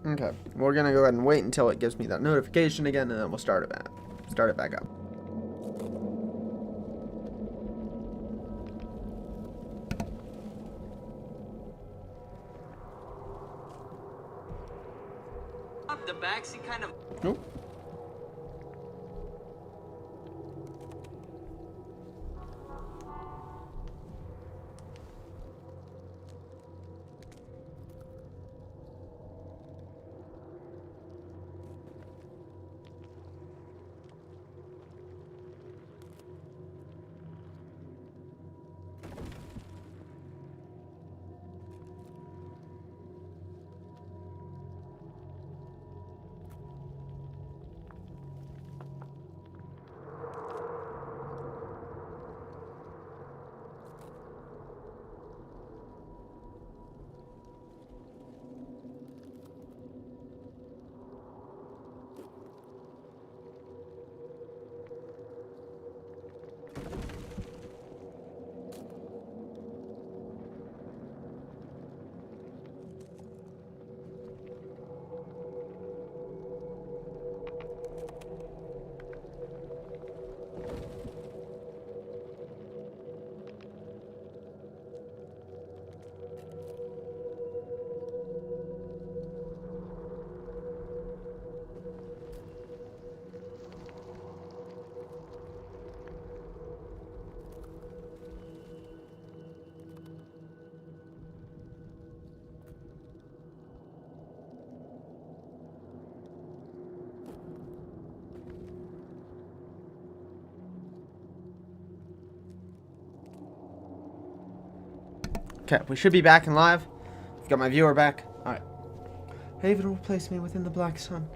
Okay, we're gonna go ahead and wait until it gives me that notification again, and then we'll start it back up. The backseat kind of. Nope. Okay, we should be back and live. Got my viewer back. Alright. Haven will place me within the black sun.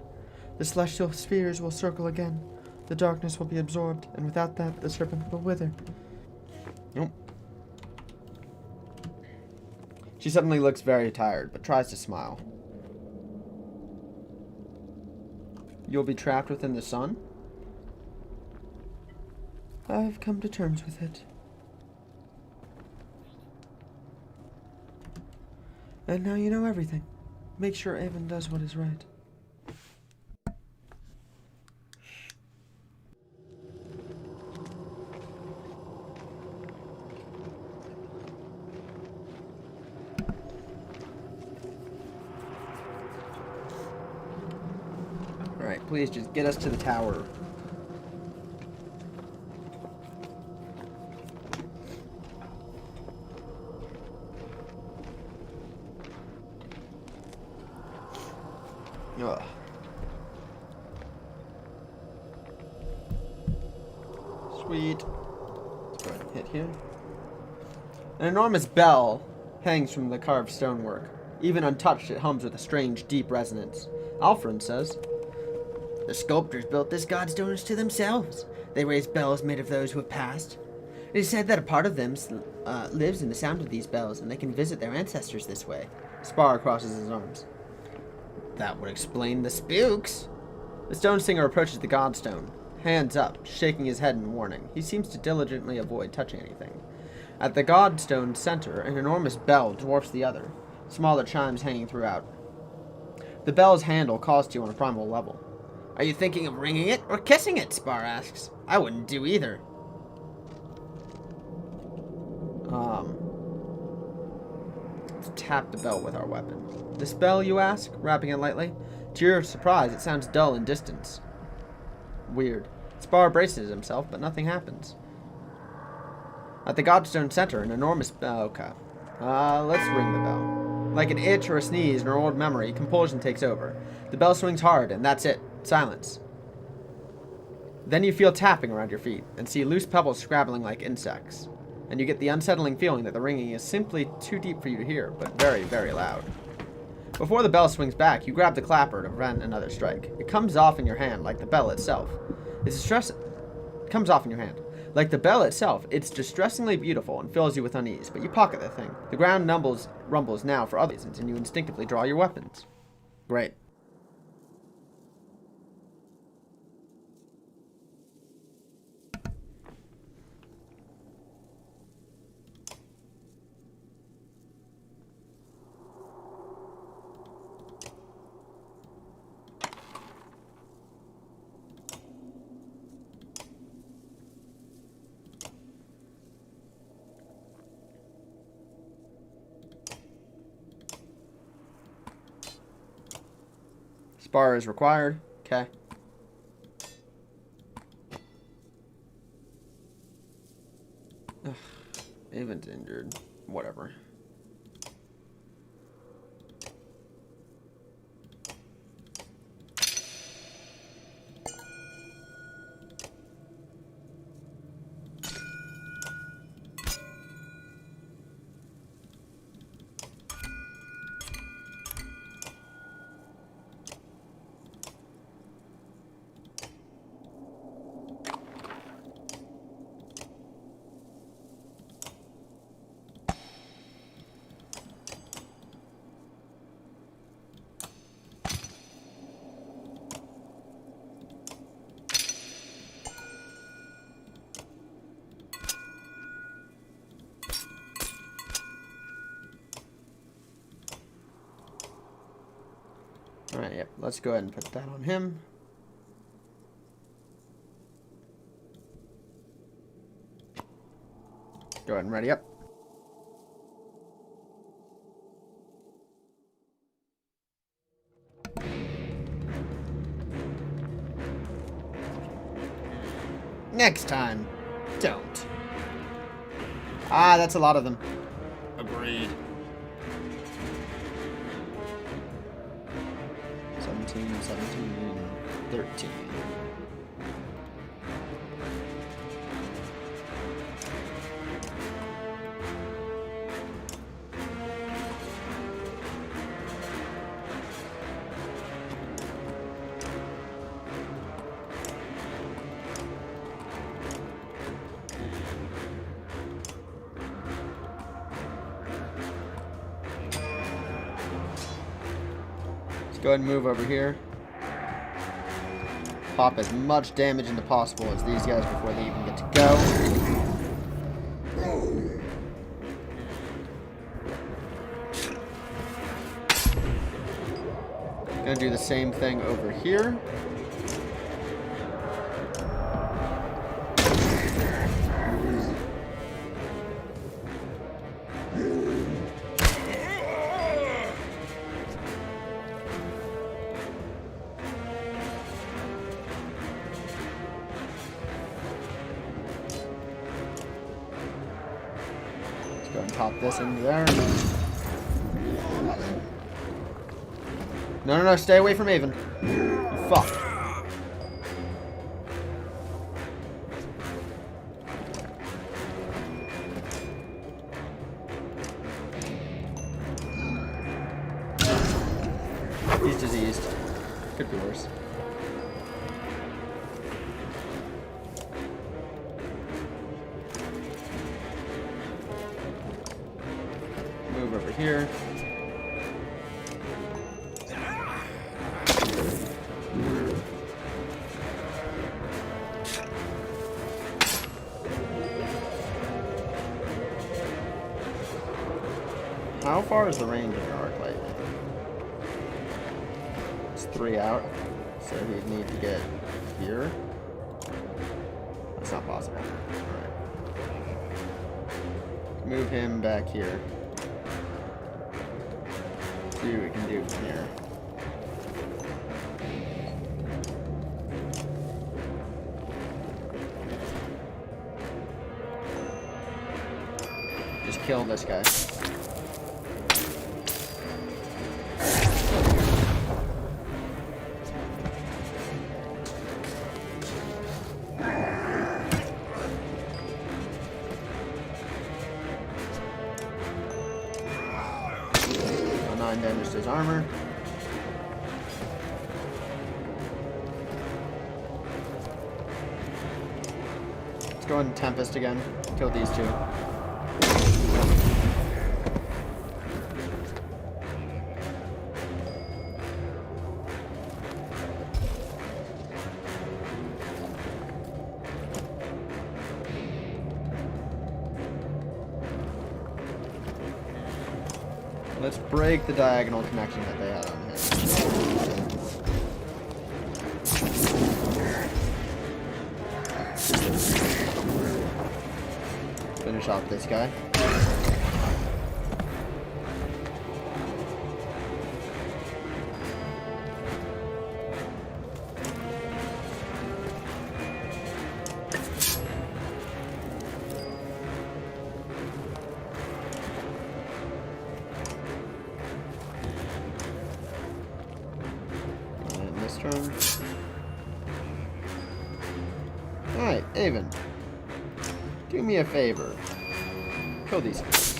The celestial spheres will circle again. The darkness will be absorbed, and without that, the serpent will wither. Nope. She suddenly looks very tired, but tries to smile. You'll be trapped within the sun? I've come to terms with it. And now you know everything. Make sure Avon does what is right. Alright, please just get us to the tower. Ugh. Sweet. Let's go ahead and hit here. An enormous bell hangs from the carved stonework. Even untouched, it hums with a strange, deep resonance. Alfred says, "The sculptors built this godstone to themselves. They raised bells made of those who have passed. It is said that a part of them lives in the sound of these bells, and they can visit their ancestors this way." Spar crosses his arms. That would explain the spooks. The stone singer approaches the godstone, hands up, shaking his head in warning. He seems to diligently avoid touching anything. At the godstone's center, an enormous bell dwarfs the other, smaller chimes hanging throughout. The bell's handle calls to you on a primal level. "Are you thinking of ringing it or kissing it?" Spar asks. "I wouldn't do either." Let's tap the bell with our weapon. This bell, you ask, rapping it lightly? To your surprise, it sounds dull and distant. Weird. Spar braces himself, but nothing happens. At the godstone center, an enormous bell. Okay. Let's ring the bell. Like an itch or a sneeze in an old memory, compulsion takes over. The bell swings hard, and that's it. Silence. Then you feel tapping around your feet, and see loose pebbles scrabbling like insects. And you get the unsettling feeling that the ringing is simply too deep for you to hear, but very, very loud. Before the bell swings back, you grab the clapper to prevent another strike. It comes off in your hand like the bell itself. It comes off in your hand. Like the bell itself, it's distressingly beautiful and fills you with unease, but you pocket the thing. The ground rumbles now for other reasons, and you instinctively draw your weapons. Great. Spar is required. Okay. Avon's injured. Whatever. Alright, yep. Let's go ahead and put that on him. Go ahead and ready up. Next time, don't. Ah, that's a lot of them. Agreed. 17, 13. Go ahead and move over here. Pop as much damage into possible as these guys before they even get to go. Gonna do the same thing over here. Go ahead and pop this into there. No, no, no, stay away from Avon. You fuck. He's diseased. Could be worse. Move over here. How far is the range of your arc lightning? It's 3 out, so he'd need to get here. That's not possible. Alright. Move him back here. See what we can do from here. Just kill this guy. Damage to his armor. Let's go ahead and Tempest again. Kill these two. Let's break the diagonal connection that they had on him. Finish off this guy. turn. Alright, Avon. Do me a favor. Kill these guys.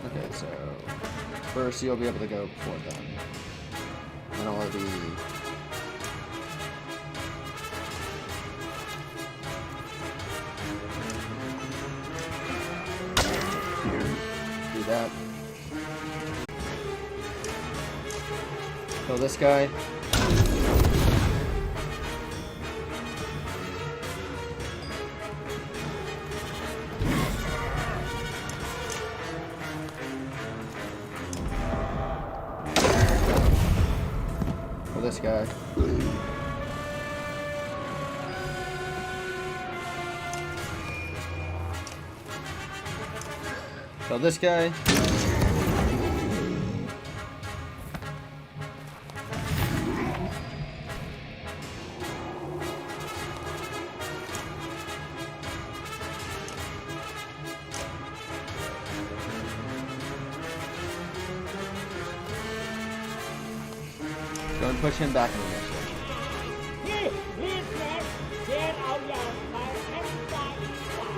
Okay, so first you'll be able to go before them. And all of the do that. Kill this guy. Kill this guy. Kill this guy. Go and push him back in the next one. นี่รีบแรงเดินเอาอย่างไปให้ตายดีกว่า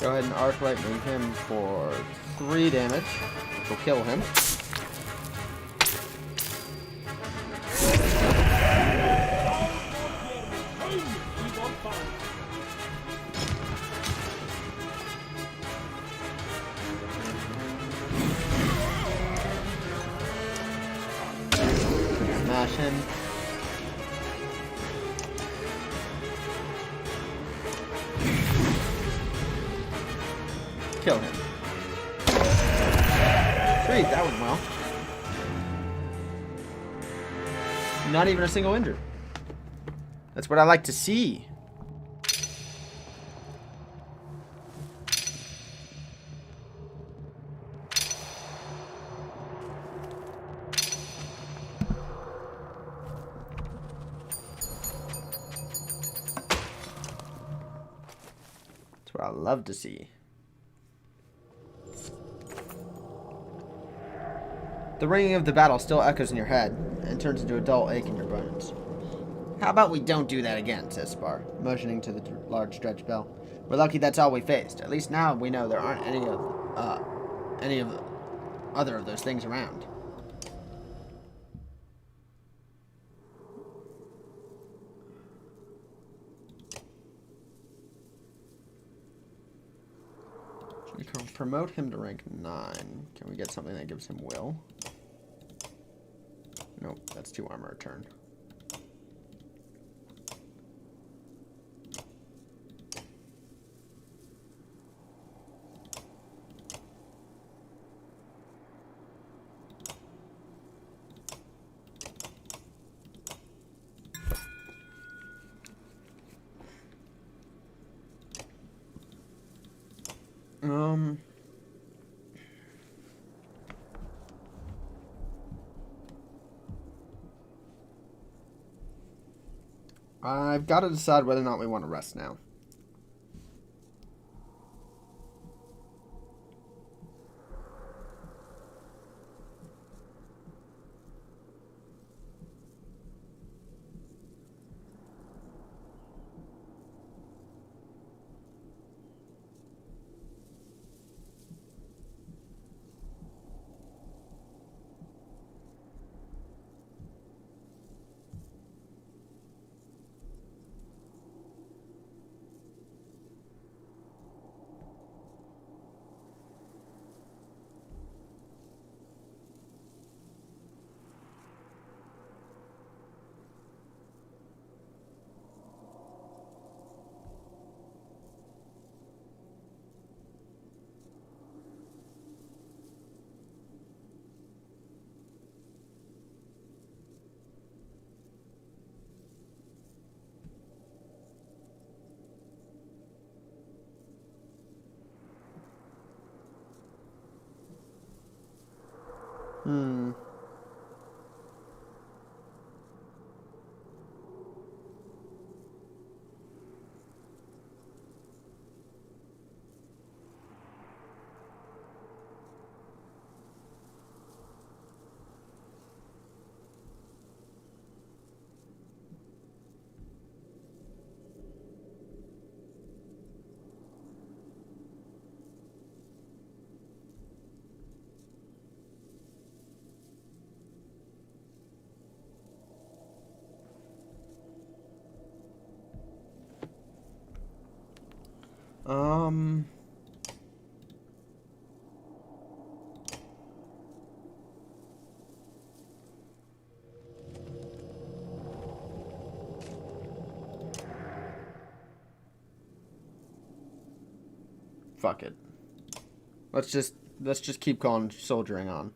Go ahead and arc lightning him for 3 damage, which will kill him. Smash him. Kill him. Sweet, that went well. Not even a single injured. That's what I like to see. That's what I love to see. The ringing of the battle still echoes in your head, and turns into a dull ache in your bones. How about we don't do that again, says Spar, motioning to the large stretch bell. We're lucky that's all we faced. At least now we know there aren't any of other of those things around. We can promote him to rank 9. Can we get something that gives him will? Nope, that's 2 armor a turn. I've got to decide whether or not we want to rest now. Hmm. Um. Fuck it. Let's just keep going, soldiering on.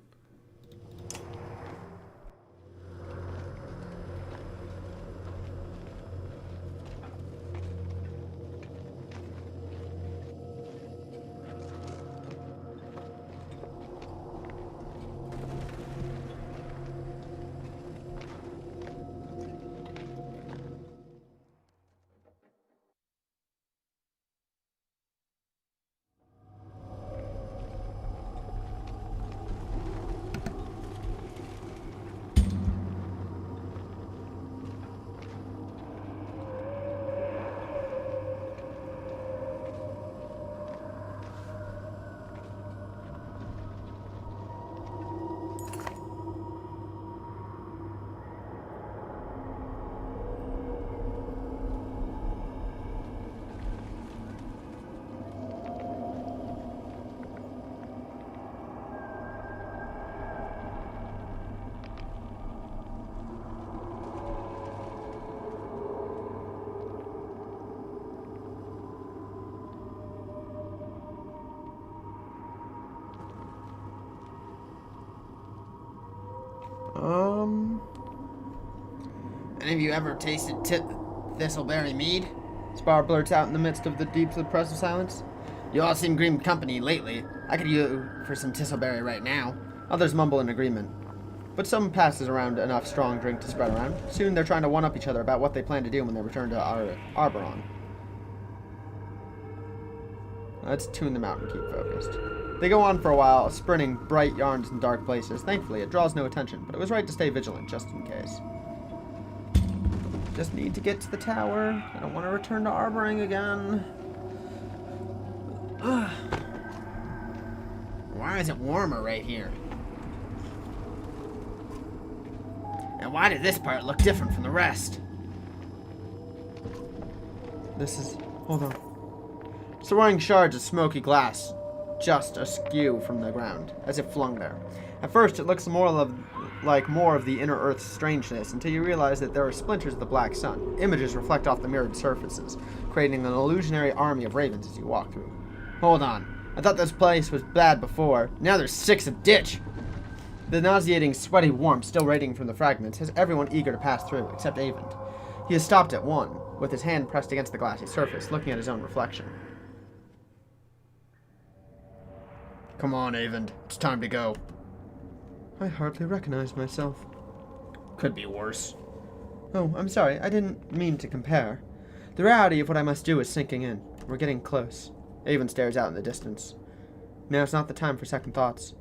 Um. Any of you ever tasted thistleberry mead? Spar blurts out in the midst of the deep, oppressive silence. You all seem green company lately. I could use you for some thistleberry right now. Others mumble in agreement. But some passes around enough strong drink to spread around. Soon they're trying to one-up each other about what they plan to do when they return to Arboron. Let's tune them out and keep focused. They go on for a while, sprinting bright yarns in dark places. Thankfully, it draws no attention, but it was right to stay vigilant just in case. Just need to get to the tower. I don't want to return to Arboring again. Why is it warmer right here? And why does this part look different from the rest? This is... hold on. Soaring shards of smoky glass just askew from the ground, as if flung there. At first, it looks like more of the inner Earth's strangeness, until you realize that there are splinters of the black sun. Images reflect off the mirrored surfaces, creating an illusionary army of ravens as you walk through. Hold on. I thought this place was bad before. Now there's 6 of ditch. The nauseating, sweaty warmth still radiating from the fragments has everyone eager to pass through, except Avent. He has stopped at one, with his hand pressed against the glassy surface, looking at his own reflection. Come on, Avent. It's time to go. I hardly recognize myself. Could be worse. Oh, I'm sorry. I didn't mean to compare. The reality of what I must do is sinking in. We're getting close. Avent stares out in the distance. Now's not the time for second thoughts.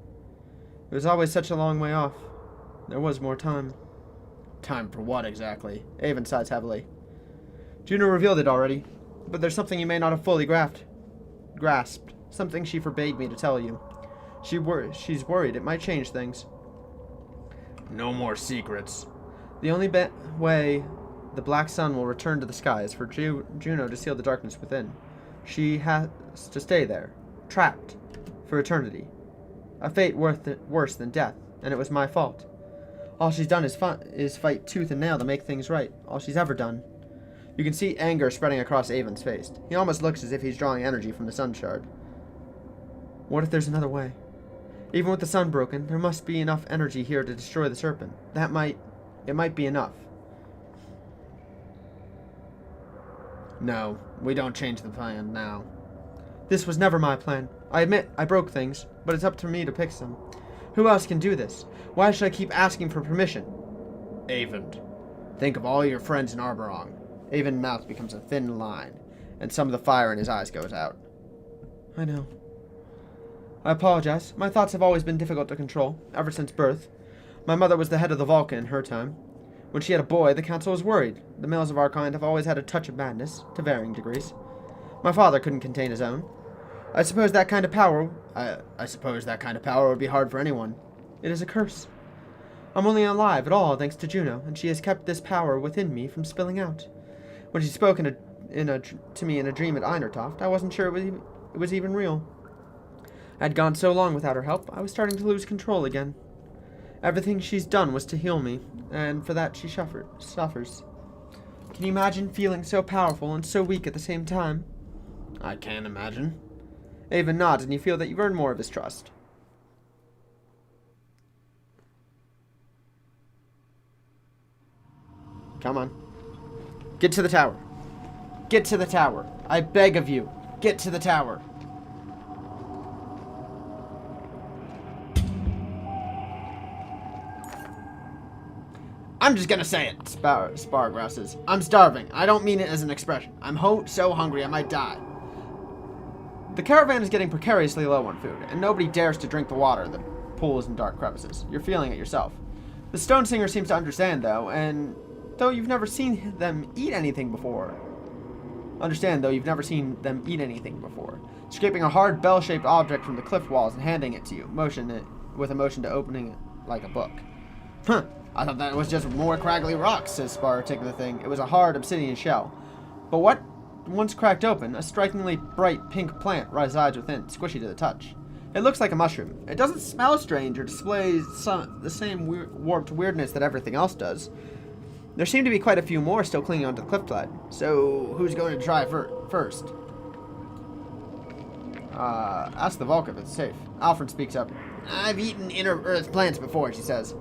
It was always such a long way off. There was more time. Time for what exactly? Avent sighs heavily. Juno revealed it already, but there's something you may not have fully grasped. Something she forbade me to tell you. She's worried it might change things. No more secrets. The only way the black sun will return to the sky is for Juno to seal the darkness within. She has to stay there, trapped, for eternity. A fate worse than death, and it was my fault. All she's done is fight tooth and nail to make things right. All she's ever done. You can see anger spreading across Avent's face. He almost looks as if he's drawing energy from the sun shard. What if there's another way? Even with the sun broken, there must be enough energy here to destroy the serpent. It might be enough. No, we don't change the plan now. This was never my plan. I admit I broke things, but it's up to me to fix them. Who else can do this? Why should I keep asking for permission? Avon. Think of all your friends in Arborong. Avon's mouth becomes a thin line, and some of the fire in his eyes goes out. I know. I apologize. My thoughts have always been difficult to control, ever since birth. My mother was the head of the Vulcan in her time. When she had a boy, the council was worried. The males of our kind have always had a touch of madness, to varying degrees. My father couldn't contain his own. I suppose that kind of power would be hard for anyone. It is a curse. I'm only alive at all thanks to Juno, and she has kept this power within me from spilling out. When she spoke to me in a dream at Einertoft, I wasn't sure it was even real. I had gone so long without her help, I was starting to lose control again. Everything she's done was to heal me, and for that she suffers. Can you imagine feeling so powerful and so weak at the same time? I can imagine. Avon nods, and you feel that you've earned more of his trust. Come on. Get to the tower. Get to the tower. I beg of you. Get to the tower. I'm just gonna say it, Spar grouses. I'm starving. I don't mean it as an expression. I'm so hungry I might die. The caravan is getting precariously low on food, and nobody dares to drink the water that pools in dark crevices. You're feeling it yourself. The stone singer seems to understand, though, and though you've never seen them eat anything before. Scraping a hard bell-shaped object from the cliff walls and handing it to you, with a motion to opening it like a book. Huh. I thought that was just more craggly rocks, says Spar, taking the thing. It was a hard obsidian shell. But once cracked open, a strikingly bright pink plant resides within, squishy to the touch. It looks like a mushroom. It doesn't smell strange or displays the same warped weirdness that everything else does. There seem to be quite a few more still clinging onto the cliff-side. So, who's going to try first? Ask the Vulcan if it's safe. Alfred speaks up. I've eaten inner earth plants before, she says.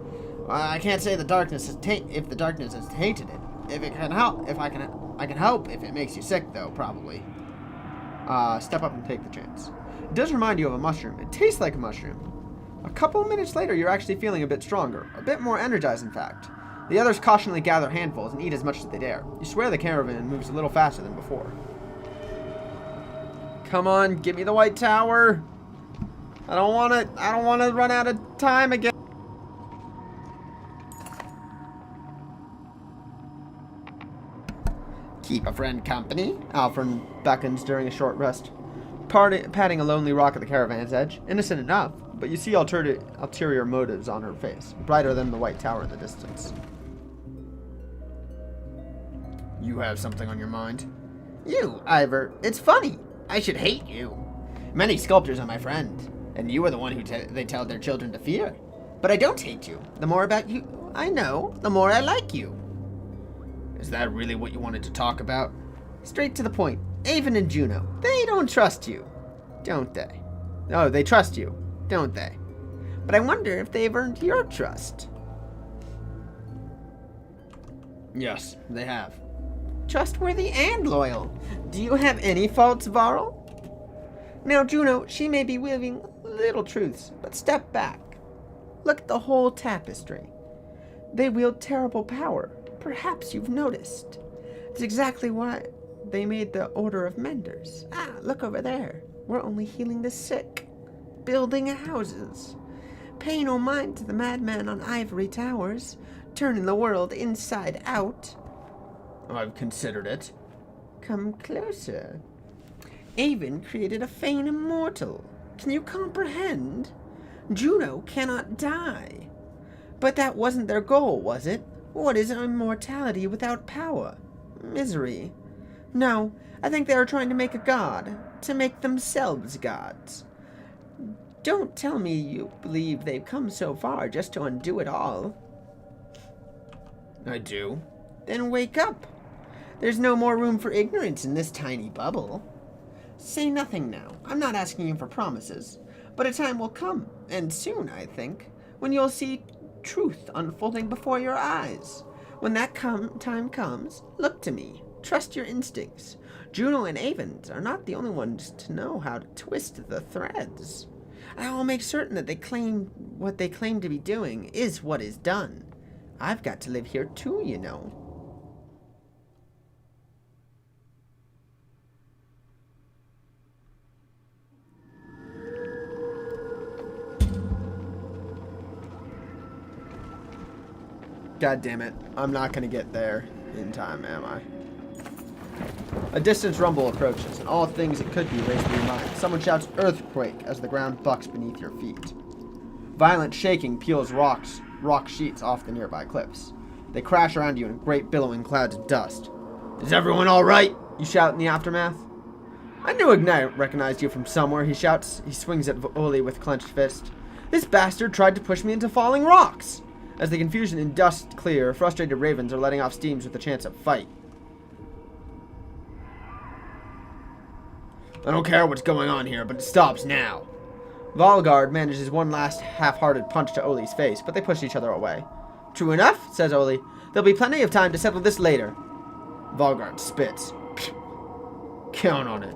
I can't say the darkness has if the darkness has tainted it. If it can help, I can help if it makes you sick, though, probably. Step up and take the chance. It does remind you of a mushroom. It tastes like a mushroom. A couple of minutes later, you're actually feeling a bit stronger. A bit more energized, in fact. The others cautionally gather handfuls and eat as much as they dare. You swear the caravan moves a little faster than before. Come on, give me the White Tower. I don't want to run out of time again. Keep a friend company, Alfred beckons during a short rest, patting a lonely rock at the caravan's edge. Innocent enough, but you see ulterior motives on her face, brighter than the White Tower in the distance. You have something on your mind? You, Ivor. It's funny. I should hate you. Many sculptors are my friend, and you are the one who they tell their children to fear. But I don't hate you. The more about you I know, the more I like you. Is that really what you wanted to talk about? Straight to the point. Avon and Juno, they don't trust you, don't they? Oh, they trust you, don't they? But I wonder if they've earned your trust. Yes, they have. Trustworthy and loyal. Do you have any faults, Varl? Now, Juno, she may be weaving little truths, but step back. Look at the whole tapestry. They wield terrible power. Perhaps you've noticed. It's exactly why they made the Order of Menders. Ah, look over there. We're only healing the sick. Building houses. Pay no mind to the madman on ivory towers. Turning the world inside out. I've considered it. Come closer. Avon created a Fane immortal. Can you comprehend? Juno cannot die. But that wasn't their goal, was it? What is immortality without power? Misery. No, I think they are trying to make a god. To make themselves gods. Don't tell me you believe they've come so far just to undo it all. I do. Then wake up. There's no more room for ignorance in this tiny bubble. Say nothing now. I'm not asking you for promises. But a time will come, and soon, I think, when you'll see truth unfolding before your eyes. When that time comes, look to me. Trust your instincts. Juno and Avon are not the only ones to know how to twist the threads. I will make certain that what they claim to be doing is what is done. I've got to live here too, you know. God damn it. I'm not going to get there in time, am I? A distant rumble approaches, and all things it could be race through your mind. Someone shouts earthquake as the ground bucks beneath your feet. Violent shaking peels rock sheets off the nearby cliffs. They crash around you in great billowing clouds of dust. Is everyone all right? You shout in the aftermath. I knew Ignite recognized you from somewhere, he shouts. He swings at Oli with clenched fist. This bastard tried to push me into falling rocks. As the confusion and dust clear, frustrated ravens are letting off steams with a chance of fight. I don't care what's going on here, but it stops now. Valgard manages one last half-hearted punch to Oli's face, but they push each other away. True enough, says Oli. There'll be plenty of time to settle this later. Valgard spits. Count on it.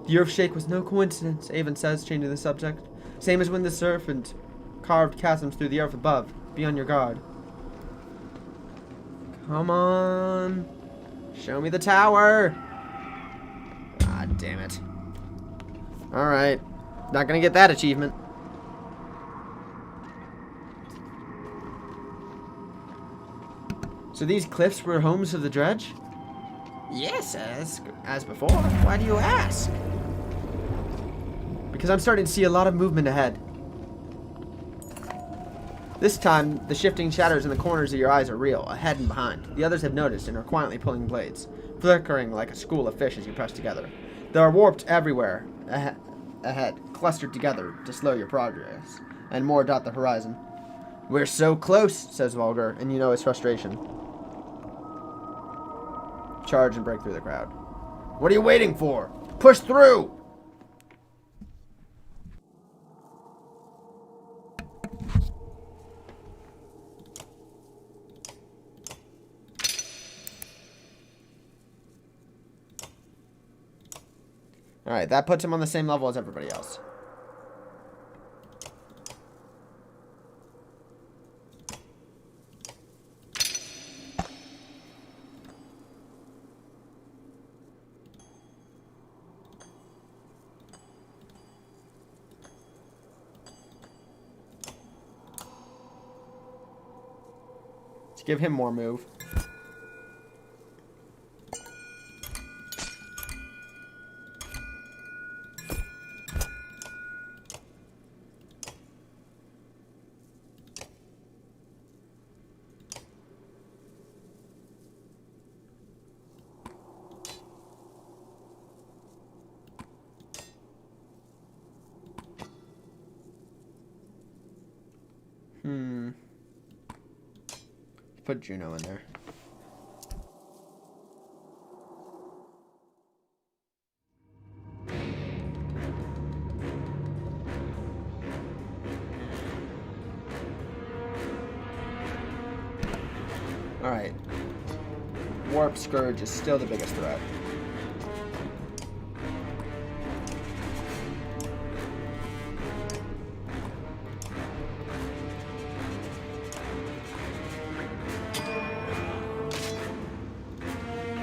The earthshake was no coincidence, Avon says, changing the subject. Same as when the serpent carved chasms through the earth above. Be on your guard. Come on. Show me the tower. Ah, damn it. Alright. Not gonna get that achievement. So these cliffs were homes of the dredge? Yes, as before. Why do you ask? Because I'm starting to see a lot of movement ahead. This time, the shifting shadows in the corners of your eyes are real, ahead and behind. The others have noticed and are quietly pulling blades, flickering like a school of fish as you press together. There are warped everywhere ahead, clustered together to slow your progress, and more dot the horizon. We're so close, says Volgar, and you know his frustration. Charge and break through the crowd. What are you waiting for? Push through! Alright, that puts him on the same level as everybody else. Let's give him more move. Put Juno in there. Alright. Warp Scourge is still the biggest threat.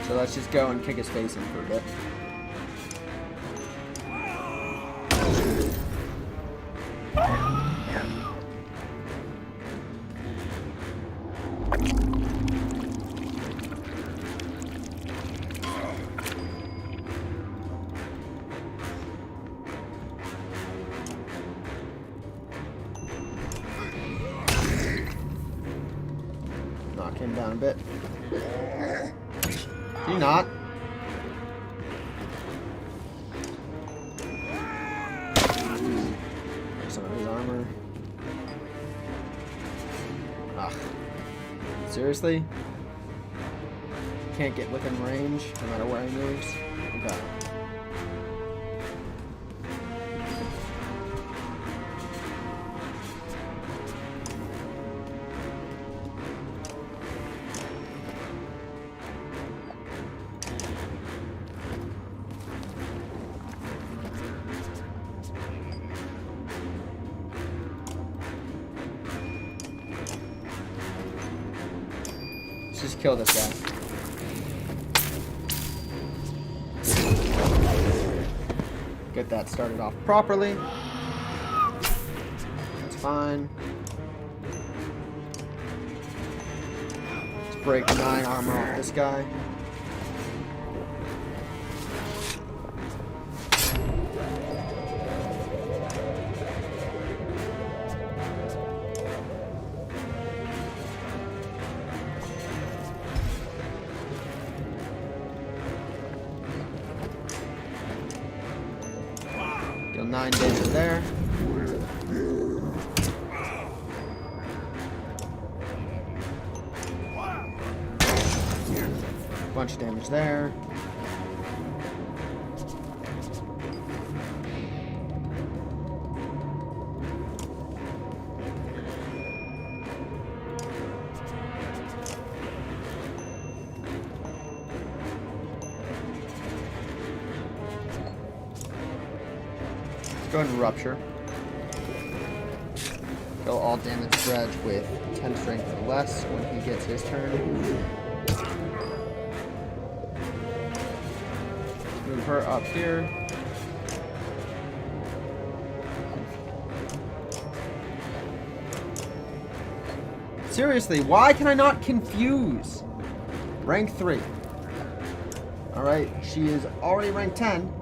So let's just go and kick his face in for a bit. Knock him down a bit. Do you not? Some of his armor. Ugh. Seriously? Can't get within range no matter where he moves? Okay. Let's just kill this guy. Get that started off properly. That's fine. Let's break 9 armor off this guy. Deal 9 damage there. Bunch of damage there. Go ahead and rupture. Kill all damage dredge with 10 strength or less when he gets his turn. Move her up here. Seriously, why can I not confuse? Rank 3. Alright, she is already rank 10.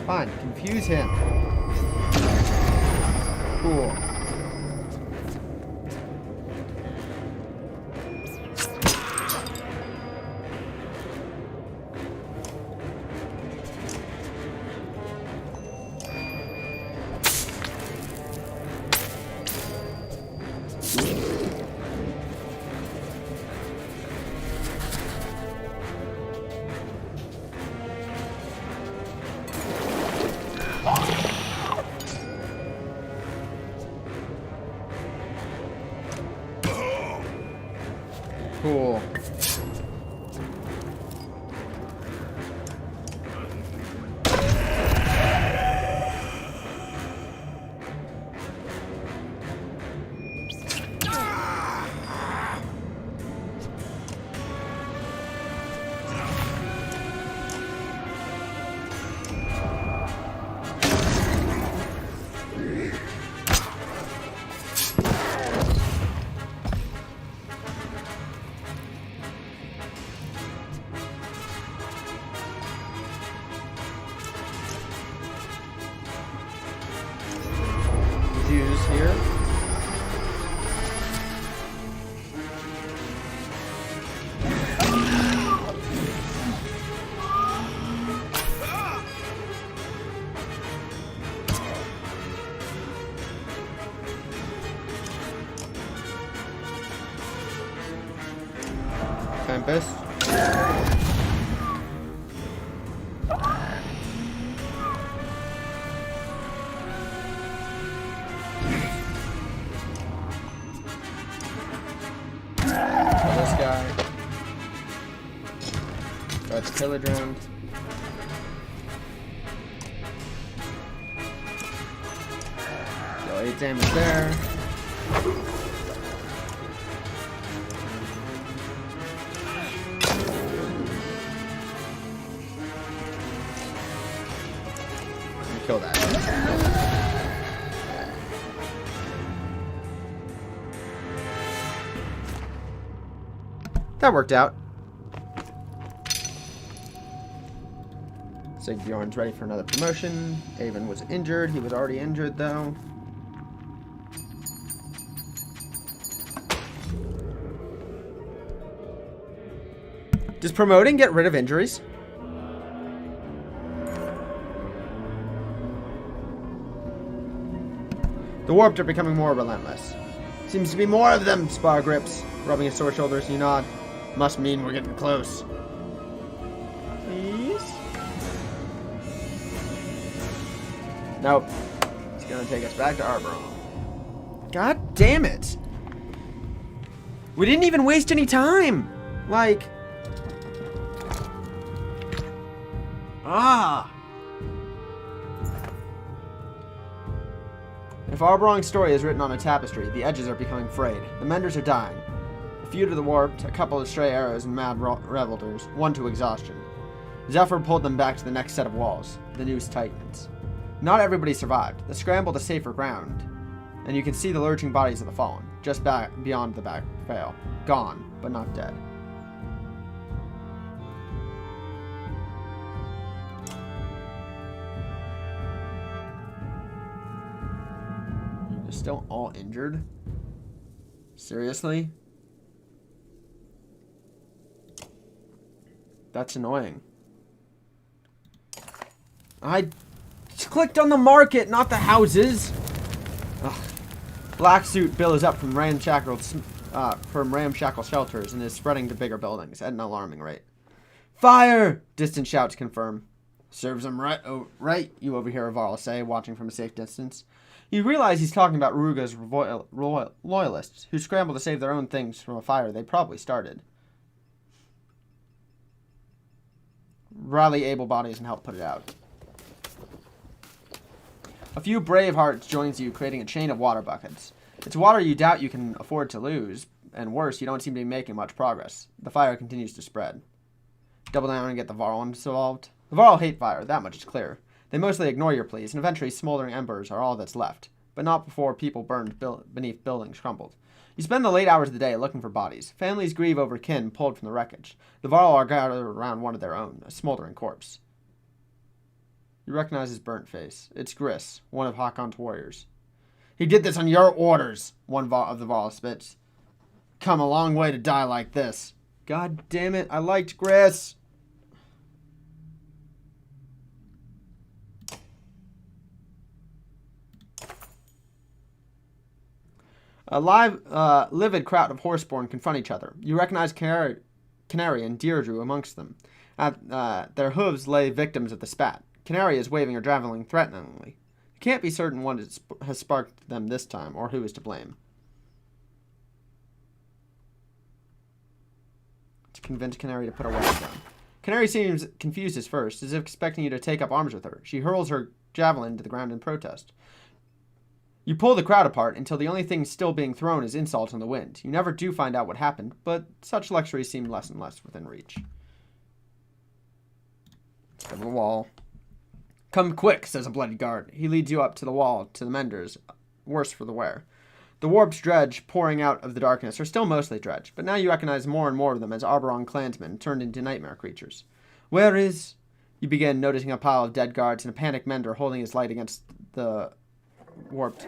Fine, confuse him. Cool. Cool. Here. Tempest. That's pillage round. Deal 8 damage there. And kill that. That worked out. Sigbjorn's ready for another promotion. Avon was injured. He was already injured, though. Does promoting get rid of injuries? The warped are becoming more relentless. Seems to be more of them, Spar grips. Rubbing his sore shoulders, you nod. Must mean we're getting close. Please? Nope. It's gonna take us back to Arboron. God damn it! We didn't even waste any time! Like... If Arborong's story is written on a tapestry, the edges are becoming frayed. The menders are dying. A few to the warped, a couple of stray arrows and mad revelers, one to exhaustion. Zephyr pulled them back to the next set of walls. The noose tightens. Not everybody survived. The scramble to safer ground, and you can see the lurching bodies of the fallen, just back beyond the back veil. Gone, but not dead. They're still all injured? Seriously? That's annoying. I clicked on the market, not the houses. Ugh. Black suit billows up from ramshackle shelters and is spreading to bigger buildings at an alarming rate. Fire! Distant shouts confirm. Serves him right. Oh, right, you overhear Varl say, watching from a safe distance. You realize he's talking about Ruga's loyalists, who scramble to save their own things from a fire they probably started. Rally able bodies and help put it out. A few brave hearts joins you, creating a chain of water buckets. It's water you doubt you can afford to lose, and worse, you don't seem to be making much progress. The fire continues to spread. Double down and get the Varl involved. The Varl hate fire, that much is clear. They mostly ignore your pleas, and eventually smoldering embers are all that's left. But not before people burned beneath buildings crumbled. You spend the late hours of the day looking for bodies. Families grieve over kin pulled from the wreckage. The Varl are gathered around one of their own, a smoldering corpse. You recognize his burnt face. It's Gris, one of Hakon's warriors. He did this on your orders, one of the Varl spits. Come a long way to die like this. God damn it, I liked Gris. A livid crowd of horseborn confront each other. You recognize Canary and Deirdre amongst them. At their hooves lay victims of the spat. Canary is waving her javelin threateningly. You can't be certain what has sparked them this time, or who is to blame. To convince Canary to put her weapon down. Canary seems confused at first, as if expecting you to take up arms with her. She hurls her javelin to the ground in protest. You pull the crowd apart until the only thing still being thrown is insults on the wind. You never do find out what happened, but such luxuries seem less and less within reach. Let's go to the wall. Come quick, says a bloody guard. He leads you up to the wall, to the menders, worse for the wear. The warped dredge pouring out of the darkness are still mostly dredge, but now you recognize more and more of them as Arborong clansmen turned into nightmare creatures. Where is... You begin noticing a pile of dead guards and a panicked mender holding his light against the warped.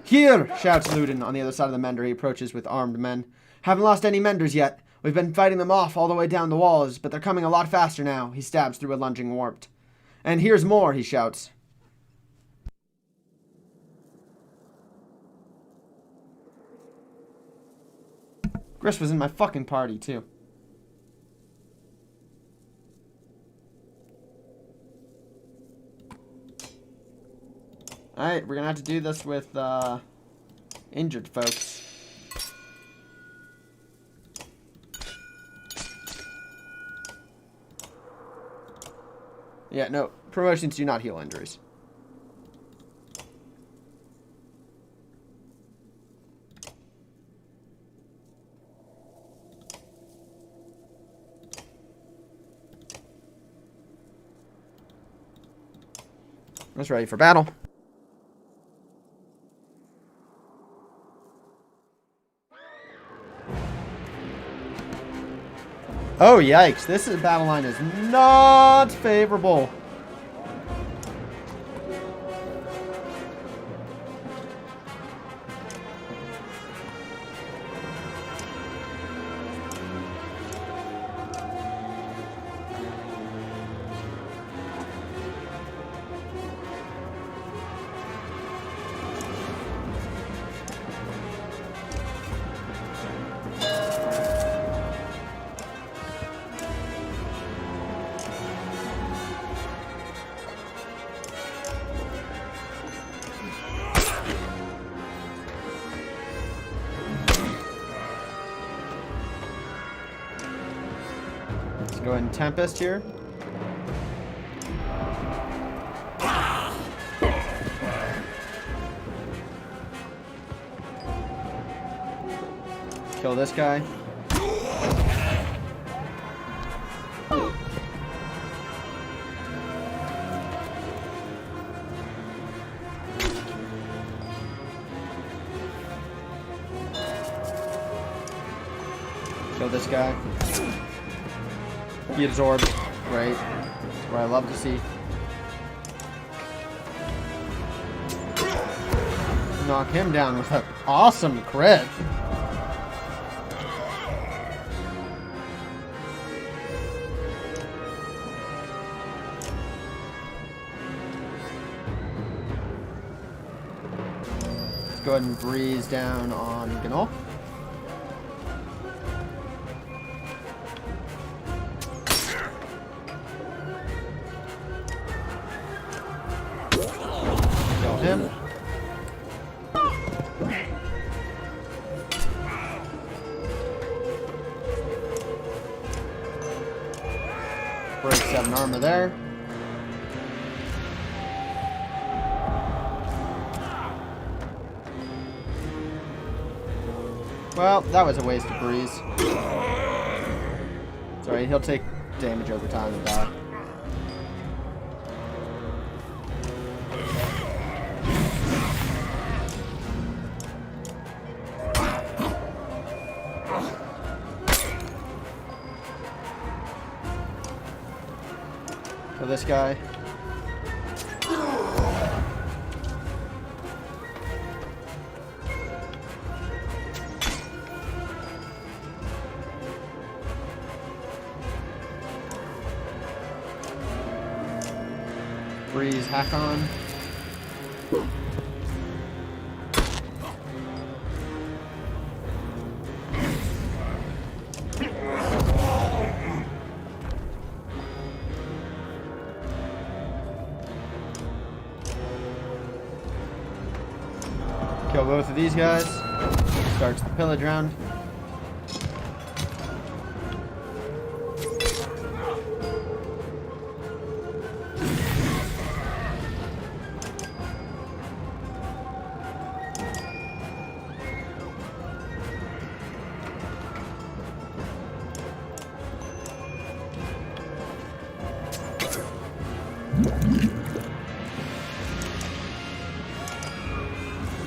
Here, shouts Ludin on the other side of the mender. He approaches with armed men. Haven't lost any menders yet. We've been fighting them off all the way down the walls, but they're coming a lot faster now. He stabs through a lunging warped. And here's more, he shouts. Gris was in my fucking party, too. Alright, we're gonna have to do this with, injured folks. Yeah, no, promotions do not heal injuries. Let's ready for battle. Oh, yikes. This battle line is not favorable. Go ahead and Tempest here. Kill this guy. Kill this guy. He absorbed. Great. That's what I love to see. Knock him down with an awesome crit. Let's go ahead and breeze down on Ganol. Kill him. Break 7 armor there. Well, that was a waste of breeze. Sorry, he'll take damage over time and die. Kill this guy. Breeze hack on. Kill both of these guys. Starts the pillage round.